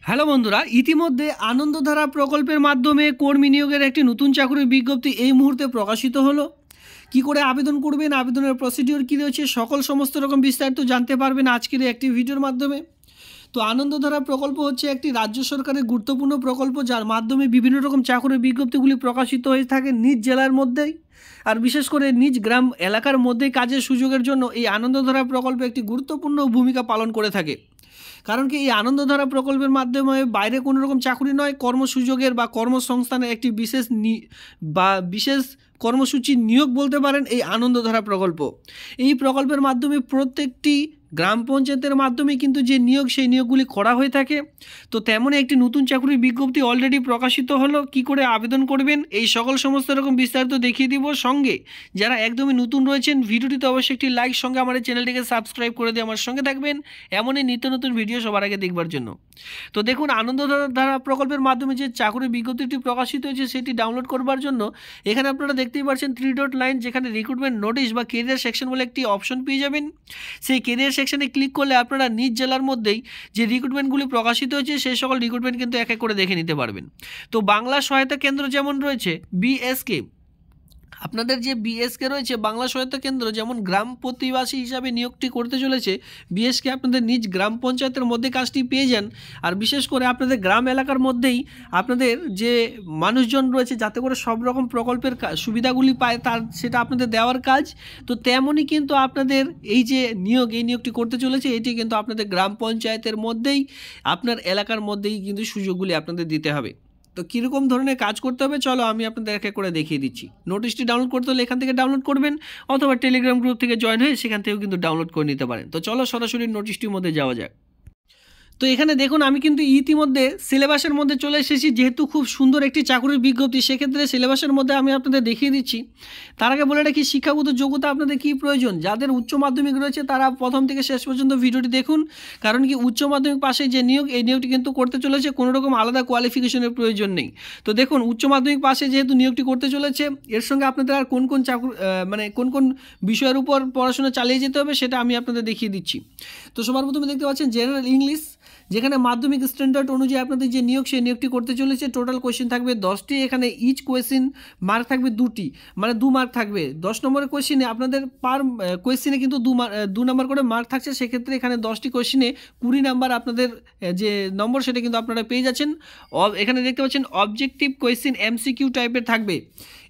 Hello বন্ধুরা, ইতিমধ্যে আনন্দধারা প্রকল্পের মাধ্যমে কর্মী নিয়োগের একটি নতুন চাকরির বিজ্ঞপ্তি এই মুহূর্তে প্রকাশিত হলো। কি করে আবেদন করবেন, আবেদনের প্রসিডিওর কী রয়েছে, সমস্ত রকম বিস্তারিত জানতে পারবেন আজকের একটি ভিডিওর মাধ্যমে। তো আনন্দধারা প্রকল্প হচ্ছে একটি রাজ্য সরকারের গুরুত্বপূর্ণ প্রকল্প, যার মাধ্যমে বিভিন্ন রকম চাকরির বিজ্ঞপ্তিগুলি প্রকাশিত হয়ে থাকে নিজ জেলার মধ্যেই, আর বিশেষ করে নিজ গ্রাম এলাকার মধ্যেই কাজের সুযোগের জন্য এই আনন্দধারা প্রকল্প একটি গুরুত্বপূর্ণ ভূমিকা পালন করে থাকে। কারণ কি, এই আনন্দধারা প্রকল্পের মাধ্যমে বাইরে কোনো রকম চাকরি নয়, কর্মসুযোগের বা কর্মসংস্থানের একটি বিশেষ কর্মসূচি নিয়োগ বলতে পারেন এই আনন্দধারা প্রকল্প। এই প্রকল্পের মাধ্যমে প্রত্যেকটি গ্রাম পঞ্চায়েতের মাধ্যমে কিন্তু যে নিয়োগ, সেই নিয়োগগুলি করা হয়ে থাকে। তো তেমনই একটি নতুন চাকরির বিজ্ঞপ্তি অলরেডি প্রকাশিত হলো। কি করে আবেদন করবেন এই সমস্ত রকম বিস্তারিত দেখিয়ে দিব। সঙ্গে যারা একদমই নতুন রয়েছেন, ভিডিওটিতে অবশ্যই একটি লাইক, সঙ্গে আমার চ্যানেলটিকে সাবস্ক্রাইব করে দিয়ে আমার সঙ্গে থাকবেন এমনই নিত্য নতুন ভিডিও সবার আগে দেখবার জন্য। তো দেখুন, আনন্দধারা প্রকল্পের মাধ্যমে যে চাকরির বিজ্ঞপ্তিটি প্রকাশিত হয়েছে সেটি ডাউনলোড করবার জন্য এখানে আপনারা দেখতেই পাচ্ছেন 3 ডট লাইন, যেখানে রিক্রুটমেন্ট নোটিশ বা কেরিয়ার সেকশন বলে একটি অপশন পেয়ে যাবেন। সেই কেরিয়ার সেকশনে ক্লিক করলে আপনারা নিজ জেলার মধ্যেই যে রিক্রুটমেন্টগুলি প্রকাশিত হয়েছে সেই সকল রিক্রুটমেন্ট কিন্তু এক এক করে দেখে নিতে পারবেন। তো বাংলা সহায়তা কেন্দ্র যেমন রয়েছে বিএসকে, আপনাদের যে বিএসকে রয়েছে বাংলা সহায়তা কেন্দ্র, যেমন গ্রাম প্রতিবাসী হিসাবে নিয়োগটি করতে চলেছে বিএসকে, আপনাদের নিজ গ্রাম পঞ্চায়েতের মধ্যে কাজটি পেয়ে যান। আর বিশেষ করে আপনাদের গ্রাম এলাকার মধ্যেই আপনাদের যে মানুষজন রয়েছে, যাতে করে সব রকম প্রকল্পের সুবিধাগুলি পায়, সেটা আপনাদের দেওয়ার কাজ। তো তেমনই কিন্তু আপনাদের এই যে নিয়োগটি করতে চলেছে, এটি কিন্তু আপনাদের গ্রাম পঞ্চায়েতের মধ্যেই, আপনার এলাকার মধ্যেই কিন্তু সুযোগগুলি আপনাদের দিতে হবে। তো কীরকম ধরনের কাজ করতে হবে চলো আমি আপনাদের এক এক করে দেখিয়ে দিচ্ছি। নোটিশটি ডাউনলোড করতে হলে এখান থেকে ডাউনলোড করবেন, অথবা টেলিগ্রাম গ্রুপ থেকে জয়েন হয়ে সেখান থেকেও কিন্তু ডাউনলোড করে নিতে পারেন। তো চলো সরাসরি নোটিশটির মধ্যে যাওয়া যাক। তো এখানে দেখুন, আমি কিন্তু ইতিমধ্যে সিলেবাসের মধ্যে চলে এসেছি। যেহেতু খুব সুন্দর একটি চাকরির বিজ্ঞপ্তি, সেক্ষেত্রে সিলেবাসের মধ্যে আমি আপনাদের দেখিয়ে দিচ্ছি। তার আগে বলে রাখি, শিক্ষাগত যোগ্যতা আপনাদের কী প্রয়োজন। যাদের উচ্চ মাধ্যমিক রয়েছে তারা প্রথম থেকে শেষ পর্যন্ত ভিডিওটি দেখুন, কারণ কি উচ্চ মাধ্যমিক পাশে যে নিয়োগ, এই নিয়োগটি কিন্তু করতে চলেছে, কোনো রকম আলাদা কোয়ালিফিকেশনের প্রয়োজন নেই। তো দেখুন, উচ্চ মাধ্যমিক পাশে যেহেতু নিয়োগটি করতে চলেছে, এর সঙ্গে আপনাদের আর কোন কোন কোন বিষয়ের উপর পড়াশোনা চালিয়ে যেতে হবে সেটা আমি আপনাদের দেখিয়ে দিচ্ছি। তো সবার প্রথমে দেখতে পাচ্ছেন জেনারেল ইংলিশ, যেখানে মাধ্যমিক স্ট্যান্ডার্ড অনুযায়ী আপনাদের যে নিয়োগ, সেই নিয়োগটি করতে চলেছে। টোটাল কোয়েশ্চেন থাকবে 10টি, এখানে ইচ কোয়েশ্চেন মার্ক থাকবে 2টি, মানে 2 মার্ক থাকবে। 10 নম্বরের কোয়েশ্চেনে আপনাদের পার কোয়েশ্চেনে কিন্তু 2 নম্বর করে মার্ক থাকছে। সেক্ষেত্রে এখানে 10টি কোয়েশ্চেনে 20 নাম্বার আপনাদের যে নম্বর, সেটা কিন্তু আপনারা পেয়ে যাচ্ছেন। এখানে দেখতে পাচ্ছেন অবজেক্টিভ কোয়েশ্চেন এমসিকিউ টাইপের থাকবে।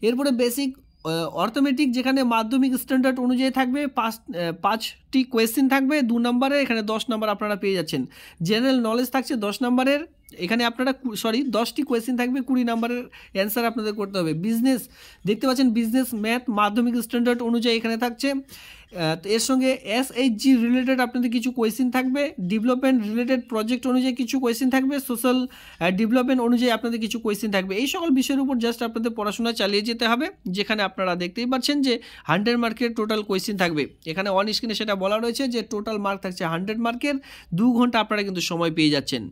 এরপরে বেসিক অর্থমেটিক, যেখানে মাধ্যমিক স্ট্যান্ডার্ড অনুযায়ী থাকবে, 5টি কোয়েশ্চেন থাকবে 2 নম্বরে, এখানে 10 নম্বর আপনারা পেয়ে যাচ্ছেন। জেনারেল নলেজ থাকছে 10 নম্বরের, এখানে আপনারা 10টি কোয়েশ্চেন থাকবে, 20 নম্বরের অ্যান্সার আপনাদের করতে হবে। বিজনেস দেখতে পাচ্ছেন, বিজনেস ম্যাথ মাধ্যমিক স্ট্যান্ডার্ড অনুযায়ী এখানে থাকছে। এর সঙ্গে এসএইচজি রিলেটেড আপনাদের কিছু কোয়েশ্চেন থাকবে, ডেভেলপমেন্ট রিলেটেড প্রজেক্ট অনুযায়ী কিছু কোয়েশ্চেন থাকবে, সোশ্যাল ডেভেলপমেন্ট অনুযায়ী আপনাদের কিছু কোয়েশ্চেন থাকবে। এই সকল বিষয়ের উপর জাস্ট আপনাদের পড়াশোনা চালিয়ে যেতে হবে। যেখানে আপনারা দেখতেই পাচ্ছেন যে 100 মার্কের টোটাল কোয়েশ্চেন থাকবে। এখানে অন স্ক্রিনে সেটা বলা রয়েছে যে টোটাল মার্ক থাকছে 100 মার্কের, 2 ঘন্টা আপনারা কিন্তু সময় পেয়ে যাচ্ছেন।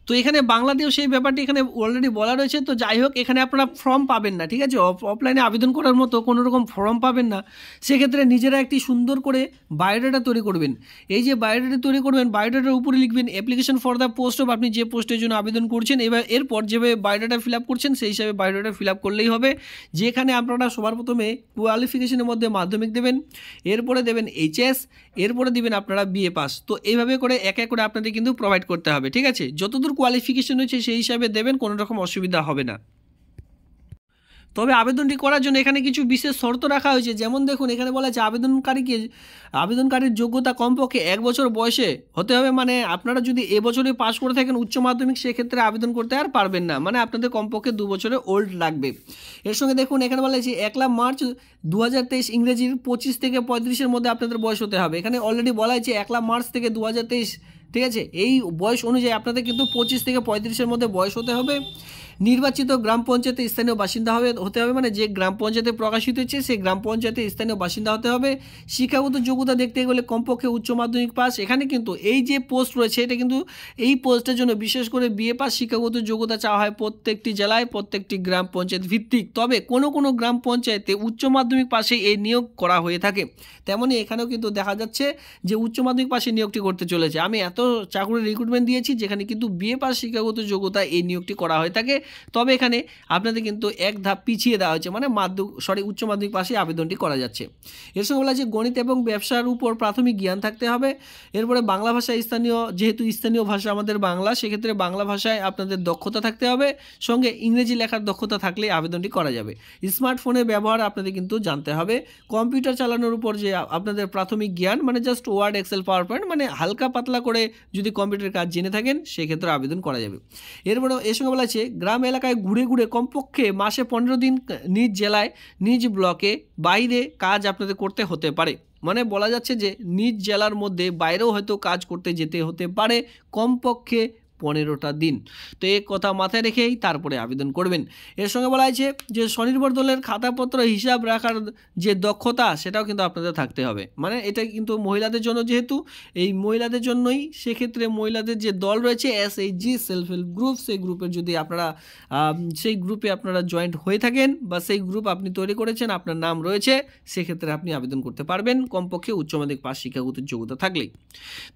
তো এখানে বাংলাতেও সেই ব্যাপারটি এখানে অলরেডি বলা রয়েছে। তো যাই হোক, এখানে আপনারা ফর্ম পাবেন না, ঠিক আছে, অফলাইনে আবেদন করার মতো কোনো রকম ফর্ম পাবেন না। সেক্ষেত্রে নিজেরা একটি সুন্দর করে বায়োডাটা তৈরি করবেন। এই যে বায়োডাটা তৈরি করবেন, বায়োডাটার উপরে লিখবেন application for the post of, আপনি যে পোস্টের জন্য আবেদন করছেন। এরপর যেভাবে বায়োডাটা ফিল আপ করছেন সেই হিসাবে বায়োডাটা ফিল আপ করলেই হবে। যেখানে আপনারা সবার প্রথমে কোয়ালিফিকেশনের মধ্যে মাধ্যমিক দেবেন, এরপরে দেবেন এইচএস, এরপরে দিবেন আপনারা বিএ পাস। তো এইভাবে করে এক এক করে আপনাদের কিন্তু প্রোভাইড করতে হবে, ঠিক আছে। যতদূর কোয়ালিফিকেশন হয়েছে সেই হিসাবে দেবেন, কোনো রকম অসুবিধা হবে না। তবে আবেদনটি করার জন্য এখানে কিছু বিশেষ শর্ত রাখা হয়েছে। যেমন দেখুন, এখানে বলা আছে আবেদনকারীর যোগ্যতা কমপক্ষে 1 বছর বয়সে হতে হবে। মানে আপনারা যদি এবছরে পাস করে থাকেন উচ্চ মাধ্যমিক, সেক্ষেত্রে আবেদন করতে আর পারবেন না, মানে আপনাদের কমপক্ষে 2 বছরের ওল্ড লাগবে। এর সঙ্গে দেখুন, এখানে বলা আছে 1 মার্চ 2023 ইংরেজির 25 থেকে 35-এর মধ্যে আপনাদের বয়স হতে হবে। এখানে অলরেডি বলা আছে 1 মার্চ থেকে 2023, ঠিক আছে। এই বয়স অনুযায়ী আপনাদের কিন্তু 25 থেকে 35-এর মধ্যে বয়স হতে হবে। নির্বাচিত গ্রাম পঞ্চায়েতে স্থানীয় বাসিন্দা হতে হবে, মানে যে গ্রাম পঞ্চায়েতে প্রকাশিত হচ্ছে সেই গ্রাম পঞ্চায়েতে স্থানীয় বাসিন্দা হতে হবে। শিক্ষাগত যোগ্যতা দেখতে গেলে কমপক্ষে উচ্চ মাধ্যমিক পাস। এখানে কিন্তু এই যে পোস্ট রয়েছে এটা কিন্তু এই পোস্টের জন্য বিশেষ করে বিএ পাস শিক্ষাগত যোগ্যতা চাওয়া হয় প্রত্যেকটি জেলায়, প্রত্যেকটি গ্রাম পঞ্চায়েত ভিত্তিক। তবে কোনো কোনো গ্রাম পঞ্চায়েতে উচ্চ মাধ্যমিক পাশে এই নিয়োগ করা হয়ে থাকে। তেমনই এখানেও কিন্তু দেখা যাচ্ছে যে উচ্চ মাধ্যমিক পাশে নিয়োগটি করতে চলেছে। আমি এত চাকরির রিক্রুটমেন্ট দিয়েছি যেখানে কিন্তু বিএ পাস শিক্ষাগত যোগ্যতা এই নিয়োগটি করা হয়ে থাকে। তবে এখানে আপনাদের কিন্তু এক ধাপ পিছিয়ে দেওয়া হয়েছে, মানে উচ্চ মাধ্যমিক পাশে আবেদনটি করা যাচ্ছে। এর সঙ্গে বলা আছে গণিত এবং ব্যবসার উপর প্রাথমিক জ্ঞান থাকতে হবে। এরপরে বাংলা ভাষা যেহেতু স্থানীয় ভাষা আমাদের বাংলা, সেক্ষেত্রে বাংলা ভাষায় আপনাদের দক্ষতা থাকতে হবে, সঙ্গে ইংরেজি লেখার দক্ষতা থাকলে আবেদনটি করা যাবে। স্মার্টফোনের ব্যবহার আপনাদের কিন্তু জানতে হবে। কম্পিউটার চালানোর উপর যে আপনাদের প্রাথমিক জ্ঞান, মানে just word, excel, power point, মানে হালকা পাতলা করে যদি কম্পিউটার কাজ জেনে থাকেন সেক্ষেত্রে আবেদন করা যাবে। এরপরে এর সঙ্গে বলা আছে গ্রাম এলাকায় ঘুরে ঘুরে কমপক্ষে মাসে 15 দিন নিজ জেলায় নিজ ব্লকে বাইরে কাজ আপনাদের করতে হতে পারে। মানে বলা যাচ্ছে যে নিজ জেলার মধ্যে বাইরেও হয়তো কাজ করতে যেতে হতে পারে কমপক্ষে 15টা দিন। তো এই কথা মাথায় রেখেই তারপরে আবেদন করবেন। এর সঙ্গে বলা হয়েছে যে স্বনির্ভর দলের খাতাপত্র হিসাব রাখার যে দক্ষতা সেটাও কিন্তু আপনাদের থাকতে হবে। মানে এটা কিন্তু মহিলাদের জন্য, যেহেতু এই মহিলাদের জন্যই, সেক্ষেত্রে মহিলাদের যে দল রয়েছে SHG সেলফ হেল্প গ্রুপ, সেই গ্রুপের যদি আপনারা সেই গ্রুপে আপনারা জয়েন্ট হয়ে থাকেন বা সেই গ্রুপ আপনি তৈরি করেছেন, আপনার নাম রয়েছে, সেক্ষেত্রে আপনি আবেদন করতে পারবেন কমপক্ষে উচ্চ মাধ্যমিক পাস শিক্ষাগত যোগ্যতা থাকলেই।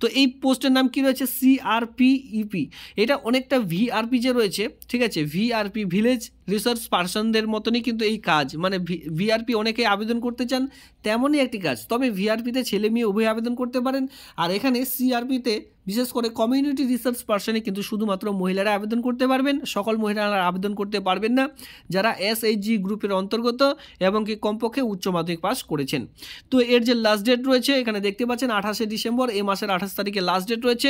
তো এই পোস্টের নাম কি রয়েছে? CRPEP। এটা অনেকটা VRP যে রয়েছে, ঠিক আছে, VRP ভিলেজ রিসার্চ পার্সনদের মতনই কিন্তু এই কাজ, মানে VRP অনেকে আবেদন করতে চান তেমনই একটি কাজ। তবে VRPতে ছেলে মেয়ে উভয় আবেদন করতে পারেন, আর এখানে CRPতে বিশেষ করে কমিউনিটি রিসার্চ পার্সনে কিন্তু শুধুমাত্র মহিলারা আবেদন করতে পারবেন, সকল মহিলারা আবেদন করতে পারবেন না যারা SHG গ্রুপের অন্তর্গত এবং কি কমপক্ষে উচ্চ মাধ্যমিক পাস করেছেন। তো এর যে লাস্ট ডেট রয়েছে এখানে দেখতে পাচ্ছেন 28শে ডিসেম্বর, এই মাসের 28 তারিখে লাস্ট ডেট রয়েছে,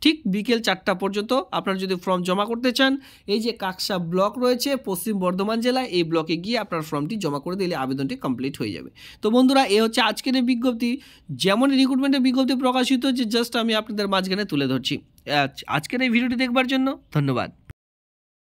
ঠিক বিকেল 4টা পর্যন্ত আপনারা যদি ফর্ম জমা করতে চান, এই যে কাকসা ব্লক রয়েছে পশ্চিম বর্ধমান জেলায়, এই ব্লকে গিয়ে আপনার ফর্মটি জমা করে দিলে আবেদনটি কমপ্লিট হয়ে যাবে। তো বন্ধুরা, এই হচ্ছে আজকের এই বিজ্ঞপ্তি। যেমন রিক্রুটমেন্টের বিজ্ঞপ্তি প্রকাশিত, যে জাস্ট আমি আপনাদের মাঝখানে তুলে ধরছি। আজকের এই ভিডিওটি দেখবার জন্য ধন্যবাদ।